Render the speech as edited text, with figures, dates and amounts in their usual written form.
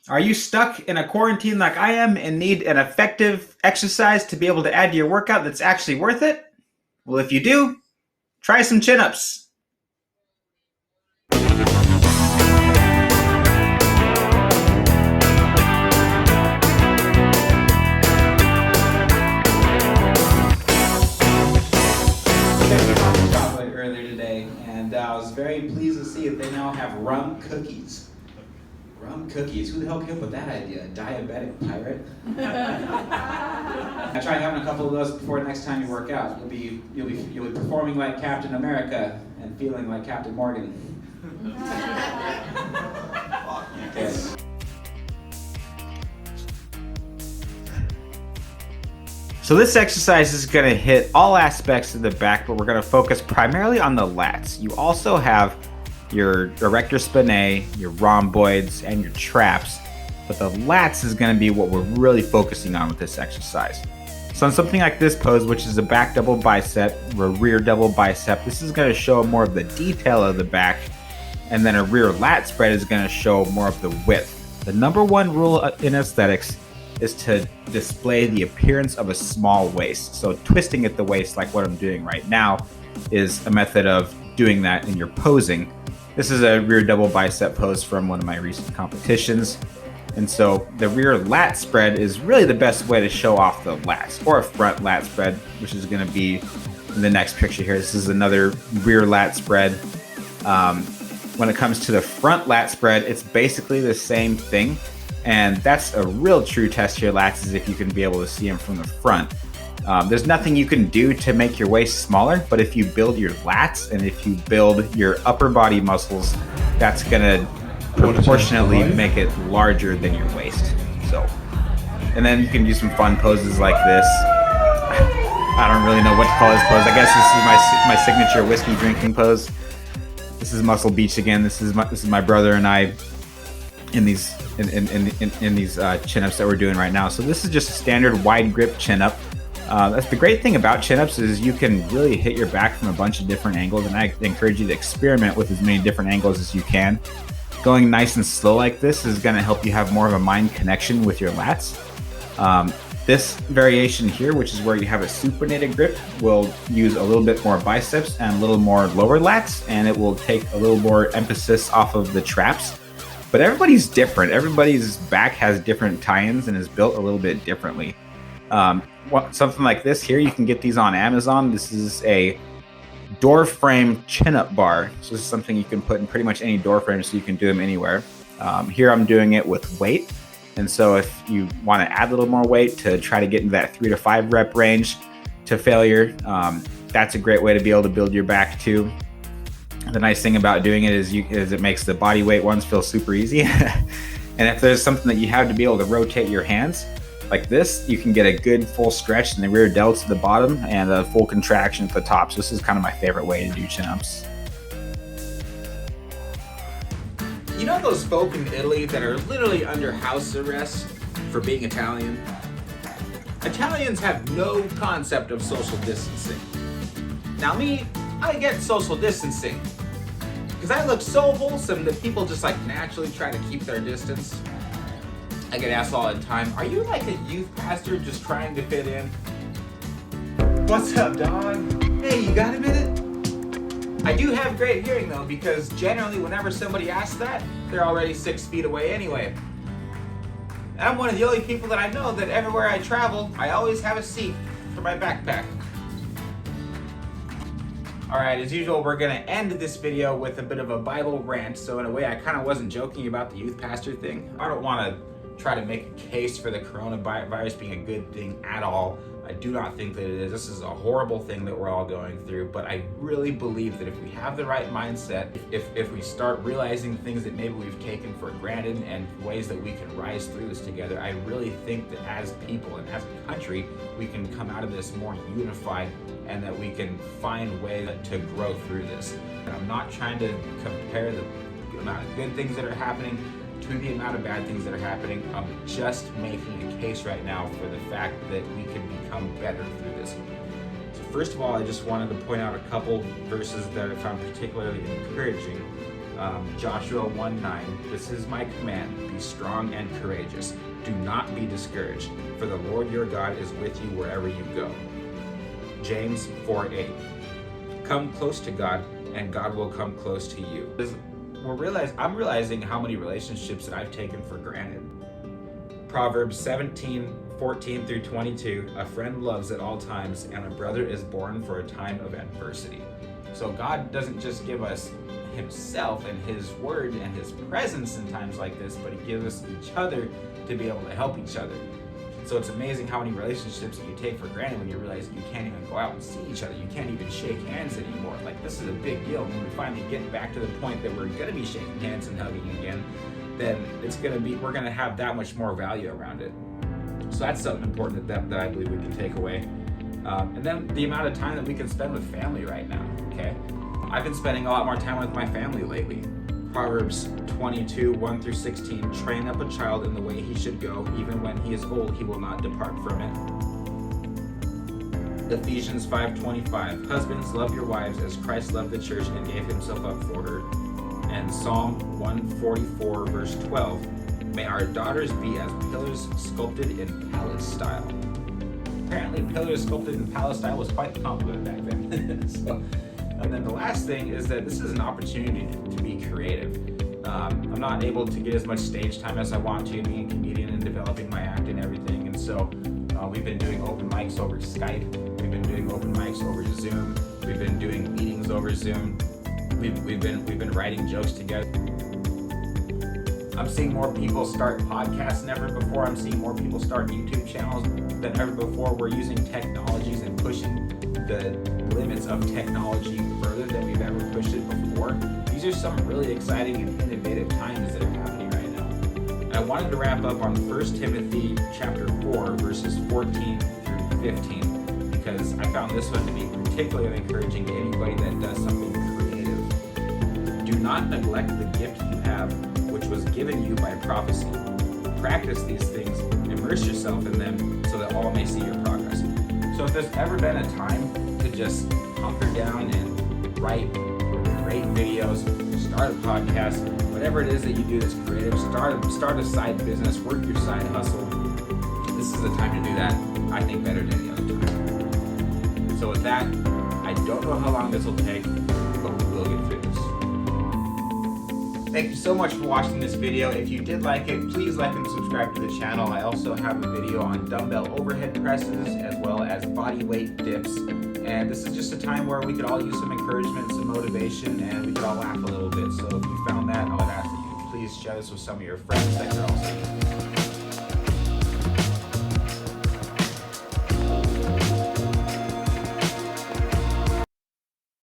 Are you stuck in a quarantine like I am and need an effective exercise to be able to add to your workout that's actually worth it? Well, if you do, try some chin-ups. Chocolate earlier today, and I was very pleased to see that they now have rum cookies. Rum cookies. Who the hell came up with that idea? A diabetic pirate? I try having a couple of those before next time you work out. You'll be performing like Captain America and feeling like Captain Morgan. Okay. So this exercise is going to hit all aspects of the back, but we're going to focus primarily on the lats. You also have your erector spinae, your rhomboids, and your traps, but the lats is going to be what we're really focusing on with this exercise. So on something like this pose, which is a back double bicep or a rear double bicep, this is going to show more of the detail of the back, and then a rear lat spread is going to show more of the width. The number one rule in aesthetics is to display the appearance of a small waist. So twisting at the waist, like what I'm doing right now, is a method of doing that in your posing. This is a rear double bicep pose from one of my recent competitions. And so the rear lat spread is really the best way to show off the lats, or a front lat spread, which is going to be in the next picture here. This is another rear lat spread. When it comes to the front lat spread, it's basically the same thing. And that's a real true test to your lats, is if you can be able to see them from the front. There's nothing you can do to make your waist smaller, but if you build your lats and if you build your upper body muscles, that's gonna proportionately make it larger than your waist. So, and then you can do some fun poses like this. I don't really know what to call this pose. I guess this is my signature whiskey drinking pose. This is Muscle Beach again. This is my brother and I in these chin-ups that we're doing right now. So this is just a standard wide grip chin-up. That's the great thing about chin-ups, is you can really hit your back from a bunch of different angles, and I encourage you to experiment with as many different angles as you can. Going nice and slow like this is going to help you have more of a mind connection with your lats. This variation here, which is where you have a supinated grip, will use a little bit more biceps and a little more lower lats, and it will take a little more emphasis off of the traps. But everybody's different. Everybody's back has different tie-ins and is built a little bit differently. Something like this here, you can get these on Amazon. This is a door frame chin-up bar. So this is something you can put in pretty much any door frame, so you can do them anywhere. Here I'm doing it with weight. And so if you want to add a little more weight to try to get into that 3 to 5 rep range to failure, that's a great way to be able to build your back too. The nice thing about doing it is it makes the body weight ones feel super easy. And if there's something that you have to be able to rotate your hands, like this, you can get a good full stretch in the rear delts at the bottom and a full contraction at the top. So this is kind of my favorite way to do chin-ups. You know those folk in Italy that are literally under house arrest for being Italian? Italians have no concept of social distancing. Now me, I get social distancing because I look so wholesome that people just like naturally try to keep their distance. I get asked all the time, are you like a youth pastor just trying to fit in? What's up, dog? Hey, you got a minute? I do have great hearing though, because generally whenever somebody asks that, they're already 6 feet away anyway. And I'm one of the only people that I know that everywhere I travel, I always have a seat for my backpack. Alright, as usual, we're going to end this video with a bit of a Bible rant. So in a way, I kind of wasn't joking about the youth pastor thing. I don't want to try to make a case for the coronavirus being a good thing at all. I do not think that it is. This is a horrible thing that we're all going through, but I really believe that if we have the right mindset, if we start realizing things that maybe we've taken for granted and ways that we can rise through this together, I really think that as people and as a country, we can come out of this more unified and that we can find ways to grow through this. And I'm not trying to compare the amount of good things that are happening to the amount of bad things that are happening. I'm just making a case right now for the fact that we can become better through this. So first of all, I just wanted to point out a couple verses that I found particularly encouraging. Joshua 1:9, this is my command, be strong and courageous. Do not be discouraged, for the Lord your God is with you wherever you go. James 4:8, come close to God and God will come close to you. I'm realizing how many relationships that I've taken for granted. Proverbs 17:14 through 22, a friend loves at all times and a brother is born for a time of adversity. So God doesn't just give us himself and his word and his presence in times like this, but he gives us each other to be able to help each other. So it's amazing how many relationships that you take for granted when you realize you can't even go out and see each other. You can't even shake hands anymore. Like, this is a big deal. When we finally get back to the point that we're going to be shaking hands and hugging again, then we're going to have that much more value around it. So that's something important that I believe we can take away. And then the amount of time that we can spend with family right now, okay? I've been spending a lot more time with my family lately. Proverbs 22:1 through 16, train up a child in the way he should go, even when he is old, he will not depart from it. Ephesians 5:25, husbands, love your wives as Christ loved the church and gave himself up for her. And Psalm 144 verse 12, may our daughters be as pillars sculpted in palace style. Apparently pillars sculpted in palace style was quite the compliment back then. And then the last thing is that this is an opportunity to be creative. I'm not able to get as much stage time as I want to, being a comedian and developing my act and everything. And so we've been doing open mics over Skype. We've been doing open mics over Zoom. We've been doing meetings over Zoom. We've been writing jokes together. I'm seeing more people start podcasts than ever before. I'm seeing more people start YouTube channels than ever before. We're using technologies and pushing the limits of technology further than we've ever pushed it before. These are some really exciting and innovative times that are happening right now. And I wanted to wrap up on 1 Timothy chapter 4, verses 14 through 15, because I found this one to be particularly encouraging to anybody that does something creative. Do not neglect the gift you have, which was given you by prophecy. Practice these things, immerse yourself in them, so that all may see your progress. So if there's ever been a time to just hunker down and write or create videos, start a podcast, whatever it is that you do that's creative, start a side business, work your side hustle, this is the time to do that, I think, better than any other time. So with that, I don't know how long this will take, but we will get through this. Thank you so much for watching this video. If you did like it, please like and subscribe to the channel. I also have a video on dumbbell overhead presses as well as body weight dips. And this is just a time where we could all use some encouragement, some motivation, and we could all laugh a little bit. So if you found that, I would ask that you please share this with some of your friends that could also